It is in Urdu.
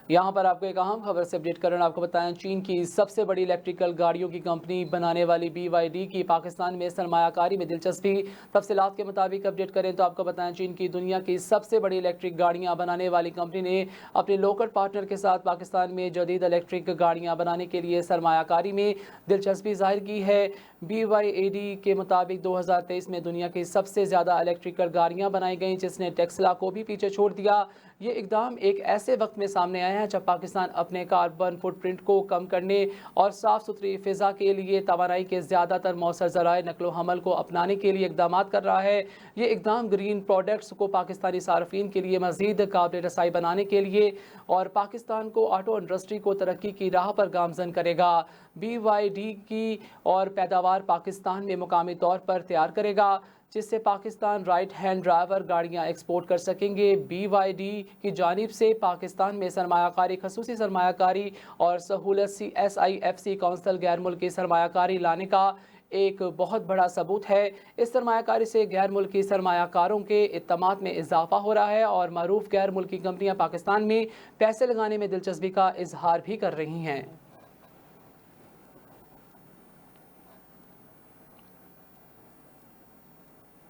یہاں پر آپ کو ایک اہم خبر سے اپڈیٹ کرنا آپ کو بتائیں، چین کی سب سے بڑی الیکٹریکل گاڑیوں کی کمپنی بنانے والی BYD کی پاکستان میں سرمایہ کاری میں دلچسپی۔ تفصیلات کے مطابق اپڈیٹ کریں تو آپ کو بتائیں، چین کی دنیا کی سب سے بڑی الیکٹرک گاڑیاں بنانے والی کمپنی نے اپنے لوکل پارٹنر کے ساتھ پاکستان میں جدید الیکٹرک گاڑیاں بنانے کے لیے سرمایہ کاری میں دلچسپی ظاہر کی ہے۔ BYD کے مطابق 2023 میں دنیا کی سب سے زیادہ الیکٹریکل گاڑیاں بنائی گئیں، جس نے ٹیسلا کو بھی پیچھے چھوڑ دیا۔ یہ اقدام ایک ایسے وقت میں سامنے آیا ہے جب پاکستان اپنے کاربن فٹ پرنٹ کو کم کرنے اور صاف ستھری فضا کے لیے توانائی کے زیادہ تر مؤثر ذرائع نقل و حمل کو اپنانے کے لیے اقدامات کر رہا ہے۔ یہ اقدام گرین پروڈکٹس کو پاکستانی صارفین کے لیے مزید قابل رسائی بنانے کے لیے اور پاکستان کو آٹو انڈسٹری کو ترقی کی راہ پر گامزن کرے گا۔ BYD کی اور پیداوار پاکستان میں مقامی طور پر تیار کرے گا، جس سے پاکستان رائٹ ہینڈ ڈرائیور گاڑیاں ایکسپورٹ کر سکیں گے۔ BYD کی جانب سے پاکستان میں سرمایہ کاری، خصوصی سرمایہ کاری اور سہولت SIFC کونسل غیر ملکی سرمایہ کاری لانے کا ایک بہت بڑا ثبوت ہے۔ اس سرمایہ کاری سے غیر ملکی سرمایہ کاروں کے اعتماد میں اضافہ ہو رہا ہے اور معروف غیر ملکی کمپنیاں پاکستان میں پیسے لگانے میں دلچسپی کا اظہار بھی کر رہی ہیں۔